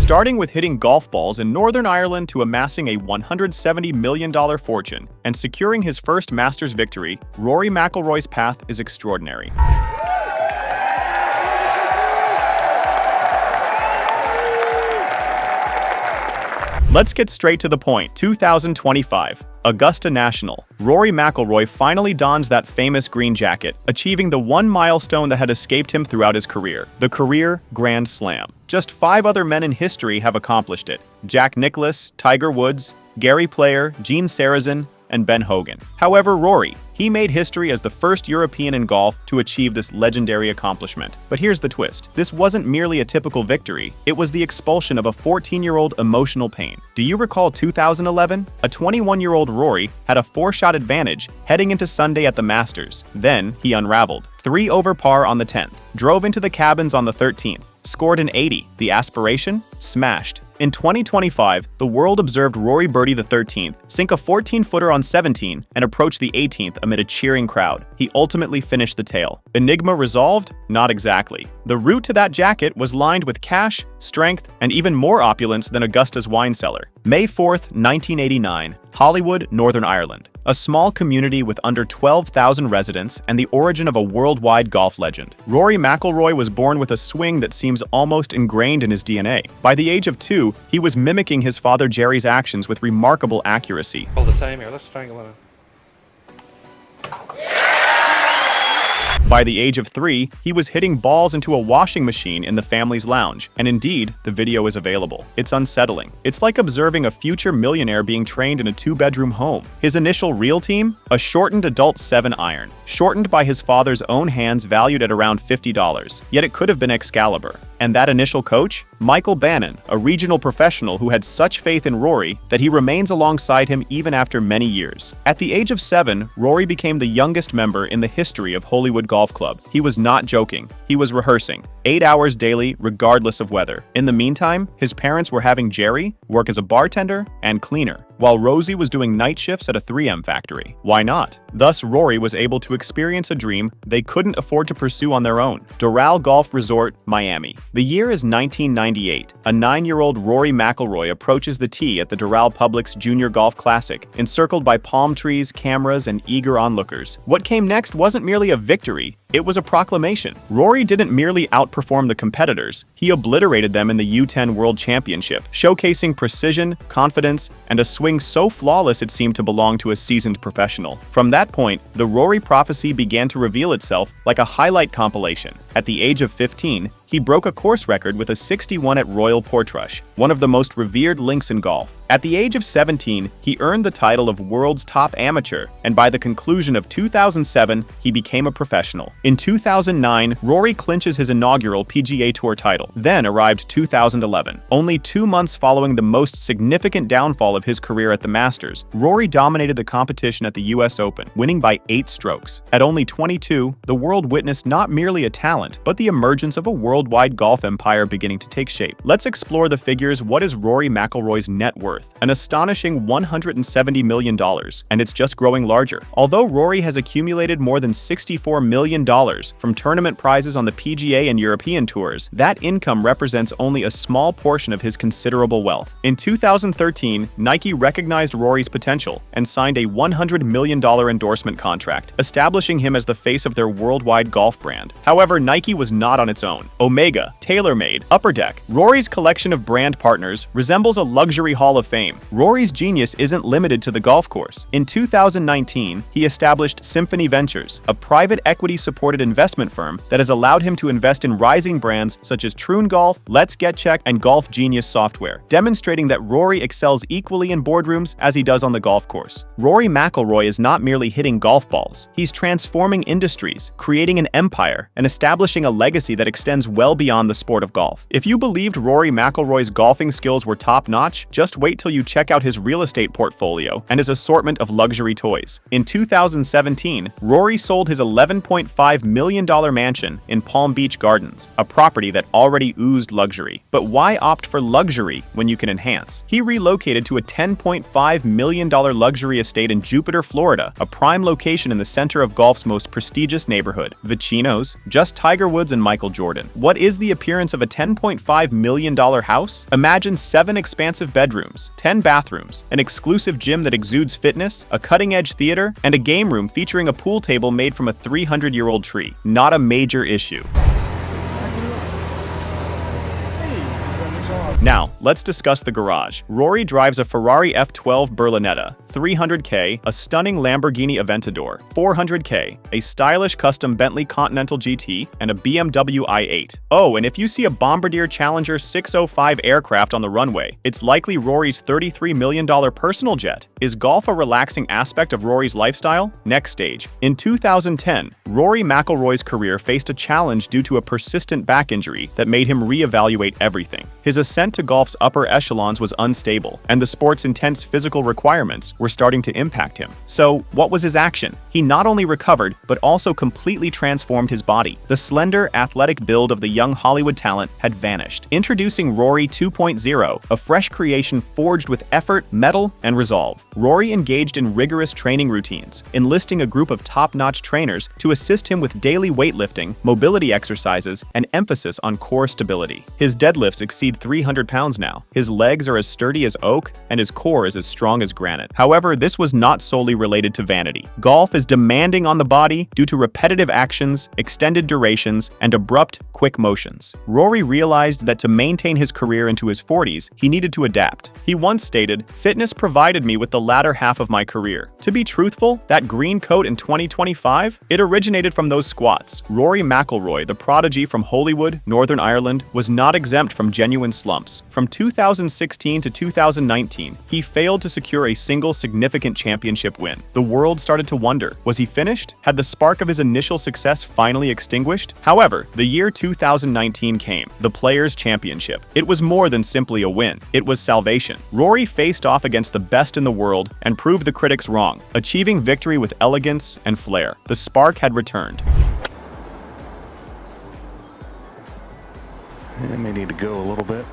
Starting with hitting golf balls in Northern Ireland to amassing a $170 million fortune and securing his first Masters victory, Rory McIlroy's path is extraordinary. Let's get straight to the point. 2025, Augusta National. Rory McIlroy finally dons that famous green jacket, achieving the one milestone that had escaped him throughout his career, the career Grand Slam. Just 5 other men in history have accomplished it: Jack Nicklaus, Tiger Woods, Gary Player, Gene Sarazen, and Ben Hogan. However, Rory, he made history as the first European in golf to achieve this legendary accomplishment. But here's the twist. This wasn't merely a typical victory, it was the expulsion of a 14-year-old emotional pain. Do you recall 2011? A 21-year-old Rory had a 4-shot advantage heading into Sunday at the Masters. Then he unraveled. 3 over par on the 10th, drove into the cabins on the 13th, scored an 80. The aspiration? Smashed. In 2025, the world observed Rory birdie the 13th, sink a 14-footer on 17, and approach the 18th amid a cheering crowd. He ultimately finished the tail. Enigma resolved? Not exactly. The route to that jacket was lined with cash, strength, and even more opulence than Augusta's wine cellar. May 4th, 1989, Hollywood, Northern Ireland. A small community with under 12,000 residents and the origin of a worldwide golf legend. Rory McIlroy was born with a swing that seems almost ingrained in his DNA. By the age of 2, he was mimicking his father Jerry's actions with remarkable accuracy. All the time here, let's strangle it. By the age of 3, he was hitting balls into a washing machine in the family's lounge, and indeed, the video is available. It's unsettling. It's like observing a future millionaire being trained in a 2-bedroom home. His initial real team? A shortened adult 7-iron, shortened by his father's own hands, valued at around $50. Yet it could have been Excalibur. And that initial coach? Michael Bannon, a regional professional who had such faith in Rory that he remains alongside him even after many years. At the age of 7, Rory became the youngest member in the history of Hollywood Golf Club. He was not joking. He was rehearsing 8 hours daily, regardless of weather. In the meantime, his parents were having Jerry work as a bartender and cleaner, while Rosie was doing night shifts at a 3M factory. Why not? Thus, Rory was able to experience a dream they couldn't afford to pursue on their own. Doral Golf Resort, Miami. The year is 1998. A 9-year-old Rory McIlroy approaches the tee at the Doral Publix Junior Golf Classic, encircled by palm trees, cameras, and eager onlookers. What came next wasn't merely a victory, it was a proclamation. Rory didn't merely outperform the competitors, he obliterated them in the U10 World Championship, showcasing precision, confidence, and a swing so flawless it seemed to belong to a seasoned professional. From that point, the Rory prophecy began to reveal itself like a highlight compilation. At the age of 15, he broke a course record with a 61 at Royal Portrush, one of the most revered links in golf. At the age of 17, he earned the title of world's top amateur, and by the conclusion of 2007, he became a professional. In 2009, Rory clinches his inaugural PGA Tour title. Then arrived 2011. Only 2 months following the most significant downfall of his career at the Masters, Rory dominated the competition at the US Open, winning by 8 strokes. At only 22, the world witnessed not merely a talent, but the emergence of a worldwide golf empire beginning to take shape. Let's explore the figures. What is Rory McIlroy's net worth? An astonishing $170 million, and it's just growing larger. Although Rory has accumulated more than $64 million from tournament prizes on the PGA and European tours, that income represents only a small portion of his considerable wealth. In 2013, Nike recognized Rory's potential and signed a $100 million endorsement contract, establishing him as the face of their worldwide golf brand. However, Nike was not on its own. Omega, TaylorMade, Upper Deck, Rory's collection of brand partners resembles a luxury hall of fame. Rory's genius isn't limited to the golf course. In 2019, he established Symphony Ventures, a private equity-supported investment firm that has allowed him to invest in rising brands such as Troon Golf, Let's Get Check, and Golf Genius Software, demonstrating that Rory excels equally in boardrooms as he does on the golf course. Rory McIlroy is not merely hitting golf balls. He's transforming industries, creating an empire, and establishing a legacy that extends well beyond the sport of golf. If you believed Rory McIlroy's golfing skills were top-notch, just wait till you check out his real estate portfolio and his assortment of luxury toys. In 2017, Rory sold his $11.5 million mansion in Palm Beach Gardens, a property that already oozed luxury. But why opt for luxury when you can enhance? He relocated to a $10.5 million luxury estate in Jupiter, Florida, a prime location in the center of golf's most prestigious neighborhood. Vecinos, just Tiger Woods and Michael Jordan. What What is the appearance of a $10.5 million house? Imagine 7 expansive bedrooms, 10 bathrooms, an exclusive gym that exudes fitness, a cutting-edge theater, and a game room featuring a pool table made from a 300-year-old tree. Not a major issue. Now, let's discuss the garage. Rory drives a Ferrari F12 Berlinetta, 300K, a stunning Lamborghini Aventador, 400K, a stylish custom Bentley Continental GT, and a BMW i8. Oh, and if you see a Bombardier Challenger 605 aircraft on the runway, it's likely Rory's $33 million personal jet. Is golf a relaxing aspect of Rory's lifestyle? Next stage. In 2010, Rory McIlroy's career faced a challenge due to a persistent back injury that made him reevaluate everything. His ascent to golf's upper echelons was unstable, and the sport's intense physical requirements were starting to impact him. So, what was his action? He not only recovered, but also completely transformed his body. The slender, athletic build of the young Hollywood talent had vanished. Introducing Rory 2.0, a fresh creation forged with effort, mettle, and resolve. Rory engaged in rigorous training routines, enlisting a group of top-notch trainers to assist him with daily weightlifting, mobility exercises, and emphasis on core stability. His deadlifts exceed 300 pounds now. His legs are as sturdy as oak, and his core is as strong as granite. However, this was not solely related to vanity. Golf is demanding on the body due to repetitive actions, extended durations, and abrupt, quick motions. Rory realized that to maintain his career into his 40s, he needed to adapt. He once stated, "Fitness provided me with the latter half of my career. To be truthful, that green coat in 2025, it originated from those squats." Rory McIlroy, the prodigy from Holywood, Northern Ireland, was not exempt from genuine slumps. From 2016 to 2019, he failed to secure a single significant championship win. The world started to wonder, was he finished? Had the spark of his initial success finally extinguished? However, the year 2019 came, the Players' Championship. It was more than simply a win. It was salvation. Rory faced off against the best in the world and proved the critics wrong, achieving victory with elegance and flair. The spark had returned. I may need to go a little bit.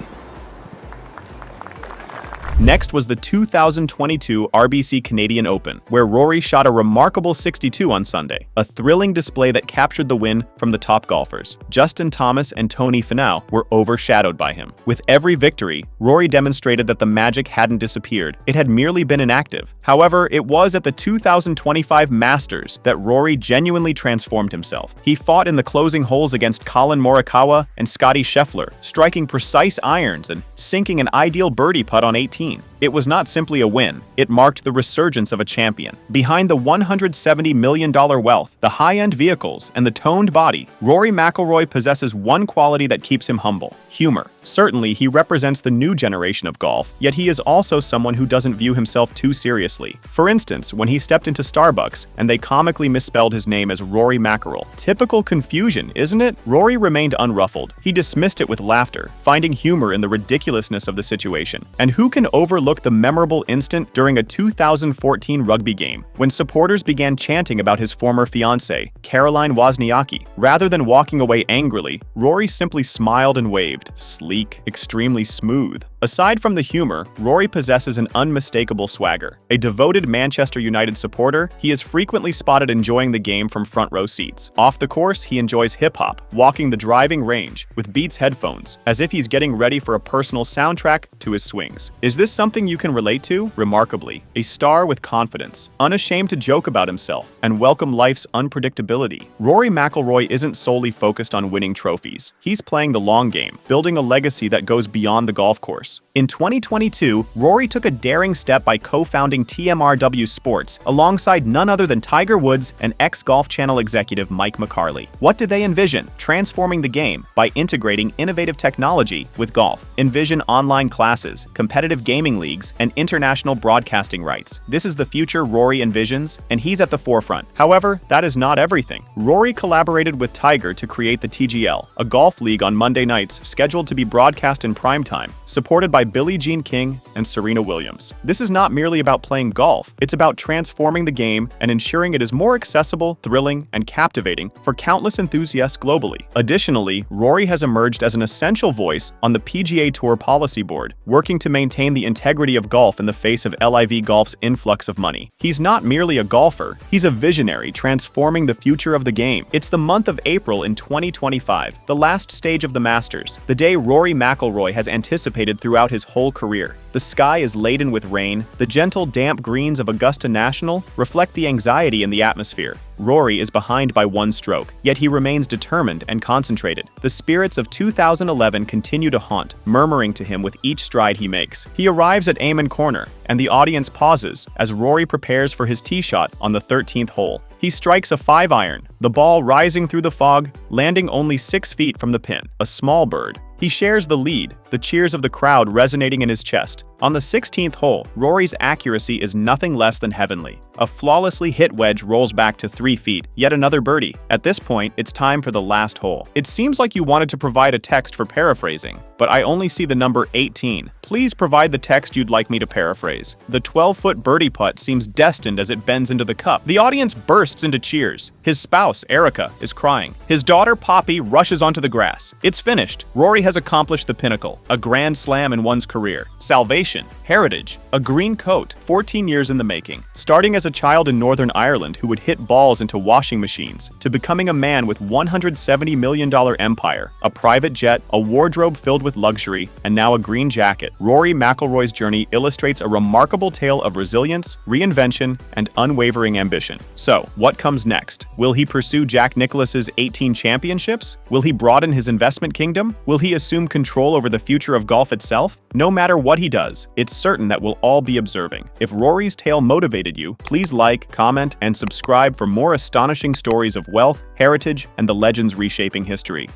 Next was the 2022 RBC Canadian Open, where Rory shot a remarkable 62 on Sunday, a thrilling display that captured the win from the top golfers. Justin Thomas and Tony Finau were overshadowed by him. With every victory, Rory demonstrated that the magic hadn't disappeared, it had merely been inactive. However, it was at the 2025 Masters that Rory genuinely transformed himself. He fought in the closing holes against Colin Morikawa and Scottie Scheffler, striking precise irons and sinking an ideal birdie putt on 18. It was not simply a win, it marked the resurgence of a champion. Behind the $170 million wealth, the high-end vehicles, and the toned body, Rory McIlroy possesses one quality that keeps him humble: humor. Certainly, he represents the new generation of golf, yet he is also someone who doesn't view himself too seriously. For instance, when he stepped into Starbucks and they comically misspelled his name as Rory McIlroy. Typical confusion, isn't it? Rory remained unruffled. He dismissed it with laughter, finding humor in the ridiculousness of the situation. And who can overlook the memorable instant during a 2014 rugby game when supporters began chanting about his former fiancée, Caroline Wozniacki? Rather than walking away angrily, Rory simply smiled and waved. Sleek, extremely smooth. Aside from the humor, Rory possesses an unmistakable swagger. A devoted Manchester United supporter, he is frequently spotted enjoying the game from front row seats. Off the course, he enjoys hip-hop, walking the driving range with Beats headphones, as if he's getting ready for a personal soundtrack to his swings. Is this something you can relate to? Remarkably, a star with confidence, unashamed to joke about himself, and welcome life's unpredictability. Rory McIlroy isn't solely focused on winning trophies. He's playing the long game, building a legacy that goes beyond the golf course. In 2022, Rory took a daring step by co-founding TMRW Sports alongside none other than Tiger Woods and ex-Golf Channel executive Mike McCarley. What did they envision? Transforming the game by integrating innovative technology with golf. Envision online classes, competitive gaming leagues, and international broadcasting rights. This is the future Rory envisions, and he's at the forefront. However, that is not everything. Rory collaborated with Tiger to create the TGL, a golf league on Monday nights scheduled to be broadcast in primetime, supported by Billie Jean King and Serena Williams. This is not merely about playing golf, it's about transforming the game and ensuring it is more accessible, thrilling, and captivating for countless enthusiasts globally. Additionally, Rory has emerged as an essential voice on the PGA Tour Policy Board, working to maintain the integrity of golf in the face of LIV Golf's influx of money. He's not merely a golfer, he's a visionary transforming the future of the game. It's the month of April in 2025, the last stage of the Masters, the day Rory McIlroy has anticipated throughout his whole career. The sky is laden with rain, the gentle, damp greens of Augusta National reflect the anxiety in the atmosphere. Rory is behind by one stroke, yet he remains determined and concentrated. The spirits of 2011 continue to haunt, murmuring to him with each stride he makes. He arrives at Amen Corner, and the audience pauses as Rory prepares for his tee shot on the 13th hole. He strikes a 5-iron, the ball rising through the fog, landing only 6 feet from the pin, a small bird. He shares the lead, the cheers of the crowd resonating in his chest. On the 16th hole, Rory's accuracy is nothing less than heavenly. A flawlessly hit wedge rolls back to 3 feet, yet another birdie. At this point, it's time for the last hole. It seems like you wanted to provide a text for paraphrasing, but I only see the number 18. Please provide the text you'd like me to paraphrase. The 12-foot birdie putt seems destined as it bends into the cup. The audience bursts into cheers. His spouse, Erica, is crying. His daughter, Poppy, rushes onto the grass. It's finished. Rory has accomplished the pinnacle, a grand slam in one's career. Salvation, heritage, a green coat, 14 years in the making. Starting as a child in Northern Ireland who would hit balls into washing machines, to becoming a man with $170 million empire, a private jet, a wardrobe filled with luxury, and now a green jacket. Rory McIlroy's journey illustrates a remarkable tale of resilience, reinvention, and unwavering ambition. So, what comes next? Will he pursue Jack Nicklaus's 18 championships? Will he broaden his investment kingdom? Will he assume control over the future of golf itself? No matter what he does, it's certain that we'll all be observing. If Rory's tale motivated you, please like, comment, and subscribe for more astonishing stories of wealth, heritage, and the legends reshaping history.